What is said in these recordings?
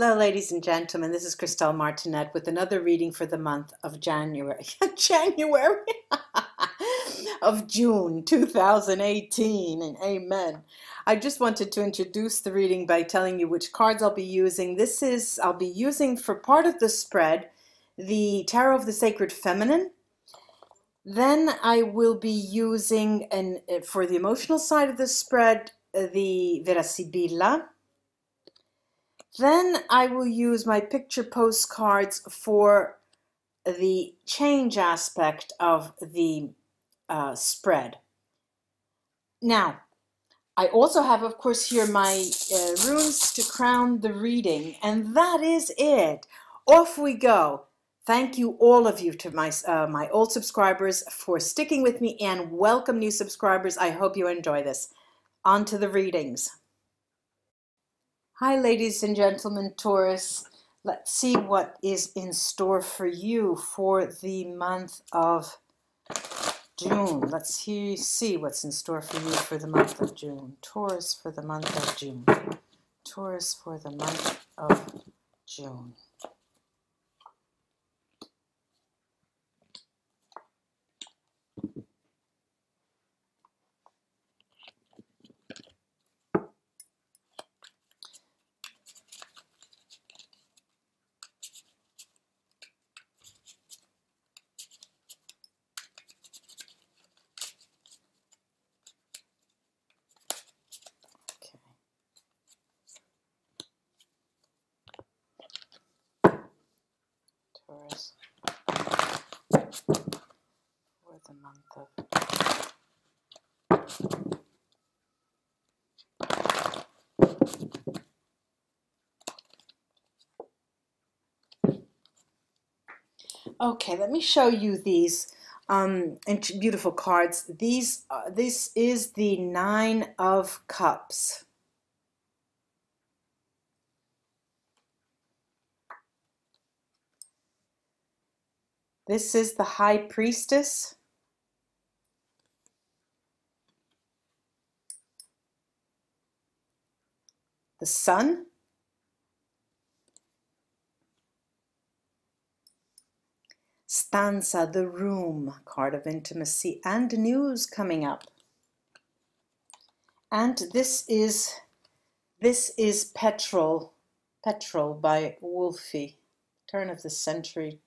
Hello, ladies and gentlemen. This is Christelle Martinette with another reading for the month of January, January of June 2018, and amen. I just wanted to introduce the reading by telling you which cards I'll be using. I'll be using for part of the spread, the Tarot of the Sacred Feminine. Then I will be using, for the emotional side of the spread, the VERA SIBILLA. Then I will use my picture postcards for the change aspect of the spread. Now, I also have, of course, here my runes to crown the reading, and that is it. Off we go. Thank you, all of you, to my old subscribers for sticking with me, and welcome new subscribers. I hope you enjoy this. On to the readings. Hi, ladies and gentlemen, Taurus. Let's see what is in store for you for the month of June. Let's see what's in store for you for the month of June. Taurus for the month of June. Taurus for the month of June. Taurus for the month of Okay, let me show you these beautiful cards. This is the Nine of Cups. This is the High Priestess. The Sun. Stanza, the Room, card of intimacy and news coming up. And this is Petrol by Wolfe, turn of the century,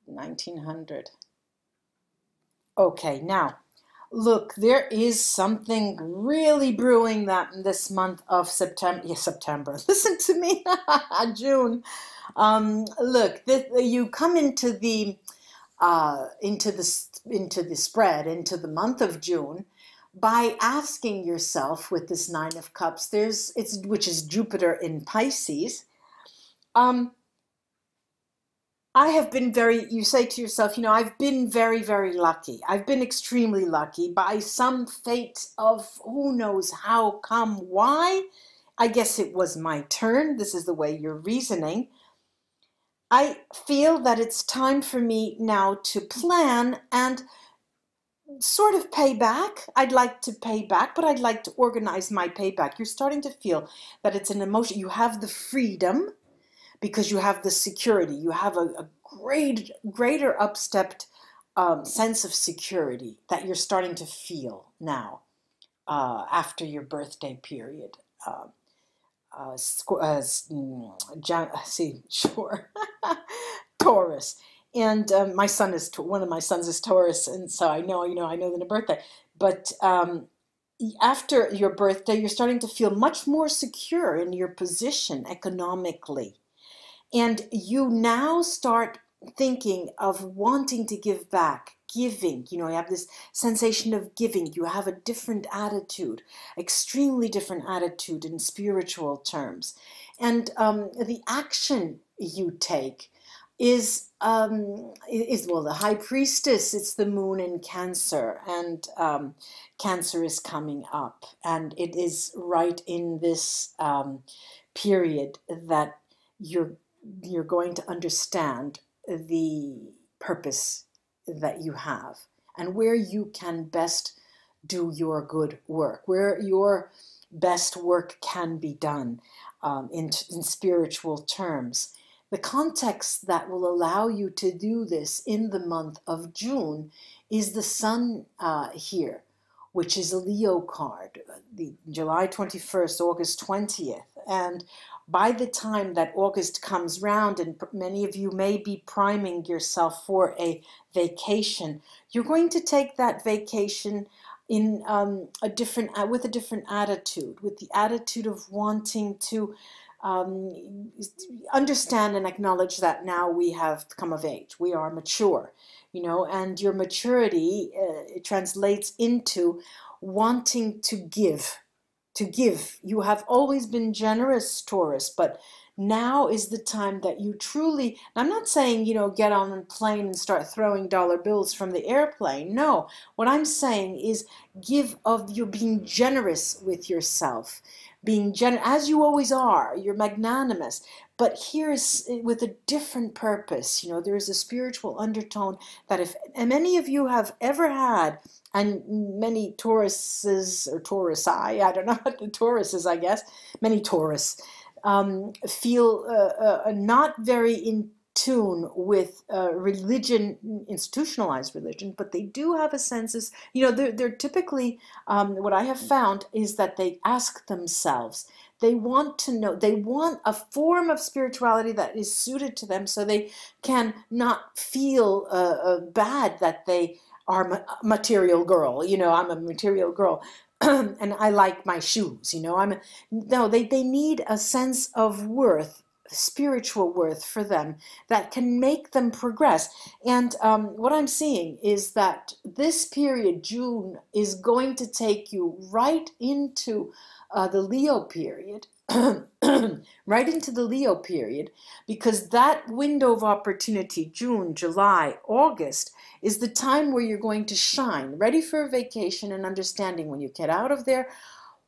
1900. Okay, now look, there is something really brewing this month of September. Yes, September. Listen to me, June. Look, you come into the spread, into the month of June, by asking yourself with this Nine of Cups, which is Jupiter in Pisces. I have been you say to yourself, I've been very, very lucky. I've been extremely lucky by some fate of who knows how, come, why. I guess it was my turn. This is the way you're reasoning. I feel that it's time for me now to plan and sort of pay back. I'd like to pay back, but I'd like to organize my payback. You're starting to feel that it's an emotion. You have the freedom because you have the security. You have a greater upstepped sense of security that you're starting to feel now after your birthday period. Taurus, and my son is one of my sons is Taurus, and so I know the birthday. But after your birthday, you're starting to feel much more secure in your position economically, and you now start thinking of wanting to give back. Giving, you have this sensation of giving. You have a different attitude, extremely different attitude in spiritual terms. And the action you take is the High Priestess. It's the Moon in Cancer, and Cancer is coming up. And it is right in this period that you're going to understand the purpose that you have and where you can best do your good work, where your best work can be done in spiritual terms. The context that will allow you to do this in the month of June is the sun here, which is a Leo card, the July 21st, August 20th. And by the time that August comes round, and many of you may be priming yourself for a vacation, you're going to take that vacation in with a different attitude, with the attitude of wanting to understand and acknowledge that now we have come of age, we are mature, you know, and your maturity it translates into wanting to give. To give. You have always been generous, Taurus, but now is the time that you truly, I'm not saying, you know, get on a plane and start throwing dollar bills from the airplane. No, what I'm saying is give of your being generous with yourself, being as you always are. You're magnanimous, but here is with a different purpose. You know, there is a spiritual undertone that if many of you have ever had, and many Tauruses or Taurusi, I don't know what the Taurus is, I guess, many Taurus feel not very in tune with religion, institutionalized religion, but they do have a sense of, you know, they're typically, what I have found is that they ask themselves, they want to know, they want a form of spirituality that is suited to them so they can not feel bad that they are a material girl. You know, I'm a material girl and I like my shoes, you know. No, they need a sense of worth, spiritual worth for them that can make them progress. And what I'm seeing is that this period, June, is going to take you right into the Leo period. Right into the Leo period, because that window of opportunity, June, July, August, is the time where you're going to shine, ready for a vacation and understanding when you get out of there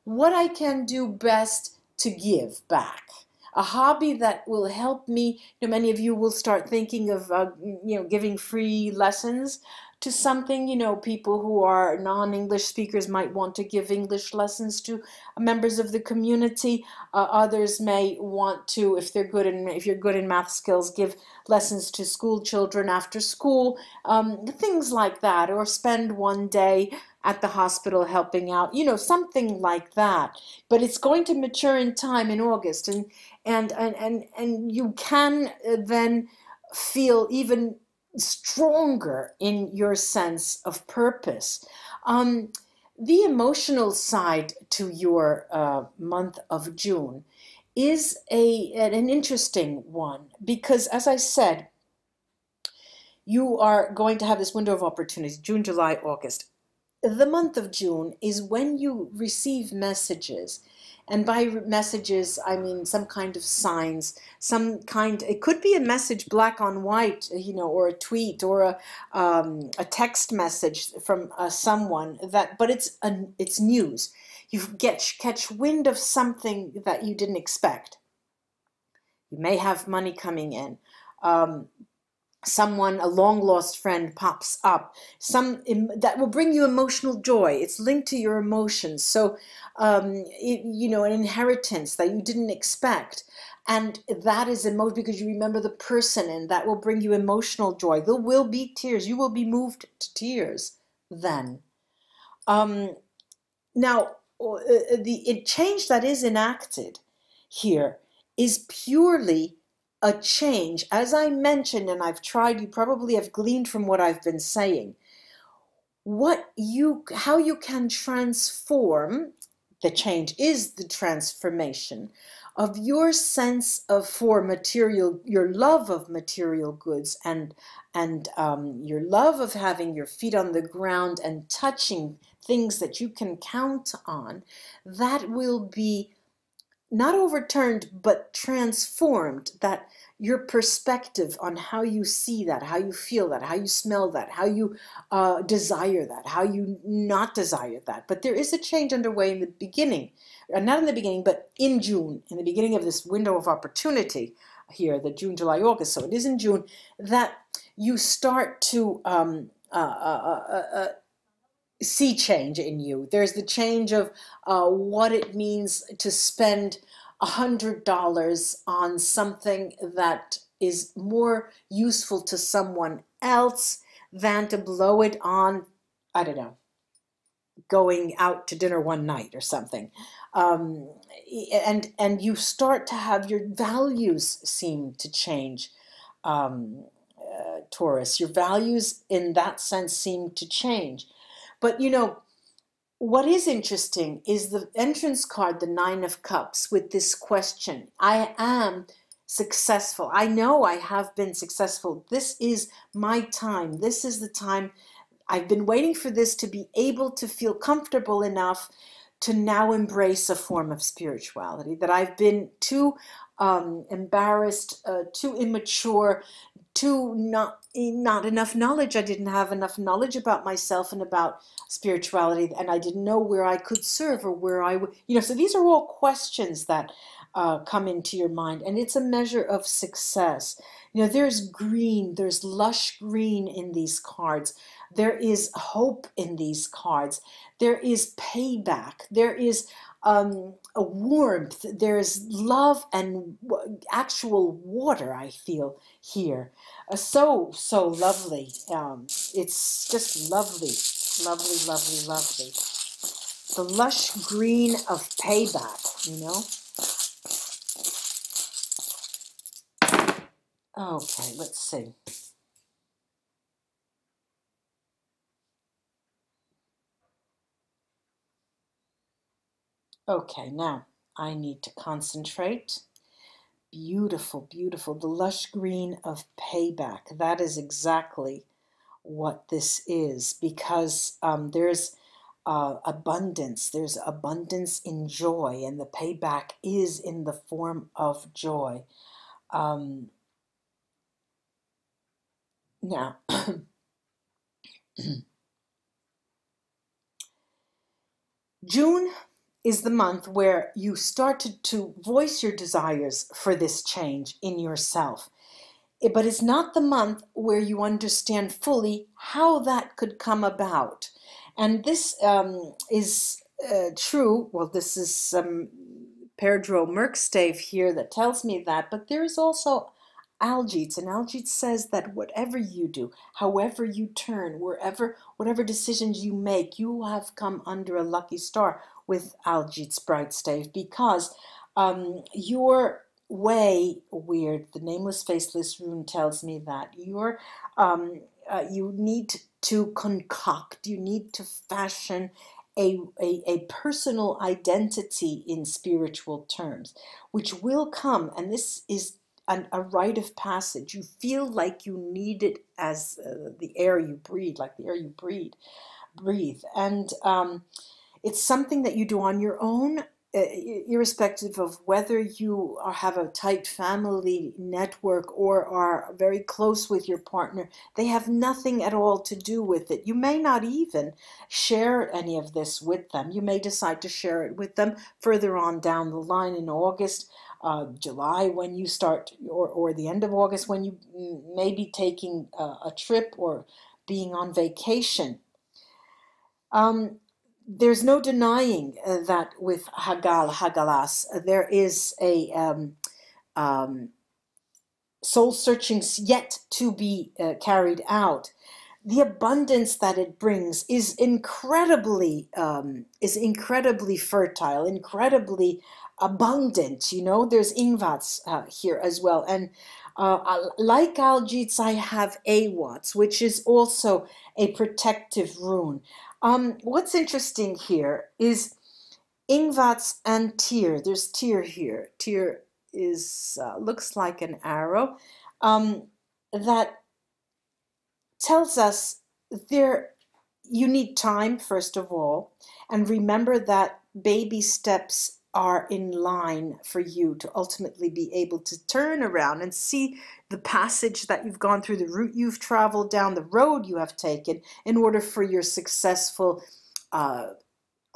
what I can do best to give back. A hobby that will help me. You know, many of you will start thinking of you know, giving free lessons to something. You know, people who are non-English speakers might want to give English lessons to members of the community. Others may want to, if you're good in math skills, give lessons to school children after school, things like that, or spend one day at the hospital helping out, you know, something like that. But it's going to mature in time in August, and you can then feel even stronger in your sense of purpose. The emotional side to your month of June is an interesting one, because as I said, you are going to have this window of opportunity, June, July, August. The month of June is when you receive messages. And by messages, I mean some kind of signs, some kind, it could be a message black on white, you know, or a tweet, or a text message from someone, but it's news. You catch wind of something that you didn't expect. You may have money coming in. Someone, a long lost friend, pops up, that will bring you emotional joy. It's linked to your emotions. So, you know, an inheritance that you didn't expect. And that is emotion because you remember the person, and that will bring you emotional joy. There will be tears. You will be moved to tears then. Now, the change that is enacted here is purely a change, as I mentioned, and I've tried, you probably have gleaned from what I've been saying, how you can transform. The change is the transformation of your sense of your love of material goods, and your love of having your feet on the ground and touching things that you can count on. That will be not overturned, but transformed, that your perspective on how you see that, how you feel that, how you smell that, how you desire that, how you not desire that. But there is a change underway in the beginning, not in the beginning, but in June, in the beginning of this window of opportunity here, the June, July, August. So it is in June that you start to sea change in you. There's the change of what it means to spend $100 on something that is more useful to someone else than to blow it on, I don't know, going out to dinner one night or something. Um, and you start to have your values seem to change, Taurus. Your values in that sense seem to change. But you know, what is interesting is the entrance card, the Nine of Cups, with this question. I am successful. I know I have been successful. This is my time. This is the time. I've been waiting for this to be able to feel comfortable enough to now embrace a form of spirituality, that I've been too embarrassed, too immature, too not enough knowledge. I didn't have enough knowledge about myself and about spirituality, and I didn't know where I could serve or where I would, you know, so these are all questions that come into your mind, and it's a measure of success. You know, there's green, there's lush green in these cards. There is hope in these cards. There is payback. There is a warmth. There's love and actual water, I feel here. So lovely. It's just lovely, lovely, lovely, lovely. The lush green of payback, you know? Okay, let's see. Okay, now I need to concentrate. Beautiful, beautiful. The lush green of payback. That is exactly what this is, because there's abundance. There's abundance in joy, and the payback is in the form of joy. Now, June is the month where you started to voice your desires for this change in yourself. But it's not the month where you understand fully how that could come about. And this is true. Well, this is some Pedro Merkstave here that tells me that, but there is also Algites, and Algites says that whatever you do, however you turn, whatever decisions you make, you have come under a lucky star with Algites bright stave, because your way, weird, the nameless faceless rune tells me that you need to concoct, you need to fashion a personal identity in spiritual terms, which will come, and this is a rite of passage. You feel like you need it as the air you breathe, like the air you breathe. And it's something that you do on your own, irrespective of whether you have a tight family network or are very close with your partner. They have nothing at all to do with it. You may not even share any of this with them. You may decide to share it with them further on down the line in August, July, when you start, or the end of August, when you may be taking a trip or being on vacation. There's no denying that with Hagalas, there is a soul searching yet to be carried out. The abundance that it brings is incredibly fertile, incredibly abundant. You know, there's Ingvats here as well, and like Algites, I have Awats, which is also a protective rune. What's interesting here is Ingvats and Tyr. There's Tyr here. Tyr is looks like an arrow that tells us you need time, first of all, and remember that baby steps are in line for you to ultimately be able to turn around and see the passage that you've gone through, the route you've traveled down, the road you have taken, in order for your successful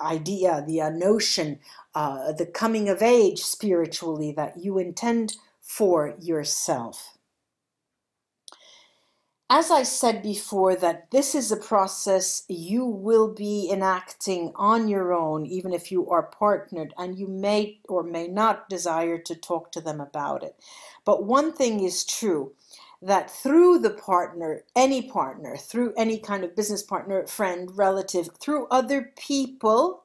idea, the notion, the coming of age spiritually that you intend for yourself. As I said before, that this is a process you will be enacting on your own, even if you are partnered, and you may or may not desire to talk to them about it. But one thing is true, that through the partner, through any kind of business partner, friend, relative, through other people,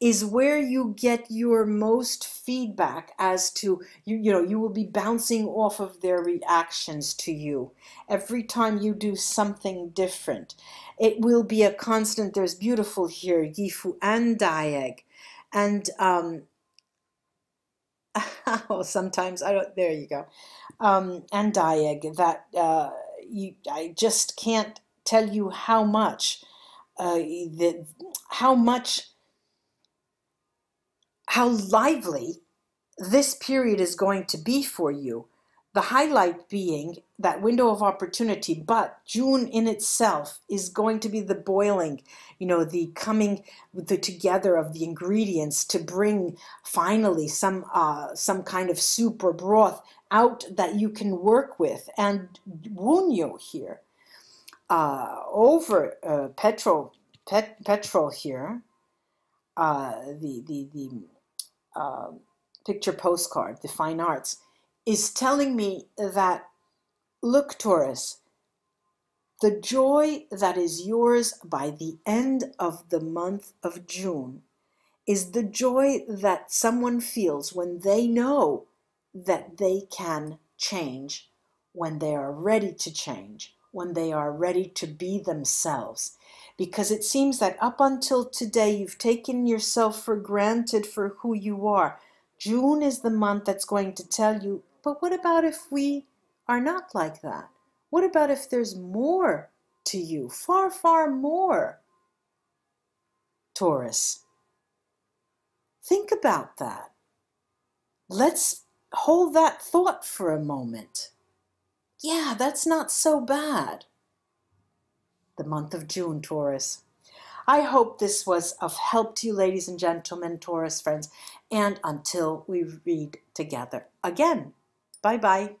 is where you get your most feedback as to, you will be bouncing off of their reactions to you. Every time you do something different, it will be a constant. There's beautiful here, Gifu and Diag. And oh, sometimes I don't, there you go. And Diag, that I just can't tell you how much, how lively this period is going to be for you. The highlight being that window of opportunity, but June in itself is going to be the boiling, the coming the together of the ingredients to bring finally some kind of soup or broth out that you can work with. And Wunyo here, over petrol here, the picture postcard, the fine arts, is telling me that, look, Taurus, the joy that is yours by the end of the month of June is the joy that someone feels when they know that they can change, when they are ready to change, when they are ready to be themselves. Because it seems that up until today, you've taken yourself for granted for who you are. June is the month that's going to tell you, but what about if we are not like that? What about if there's more to you? Far, far more. Taurus, think about that. Let's hold that thought for a moment. Yeah, that's not so bad. The month of June, Taurus. I hope this was of help to you, ladies and gentlemen, Taurus friends. And until we read together again, bye-bye.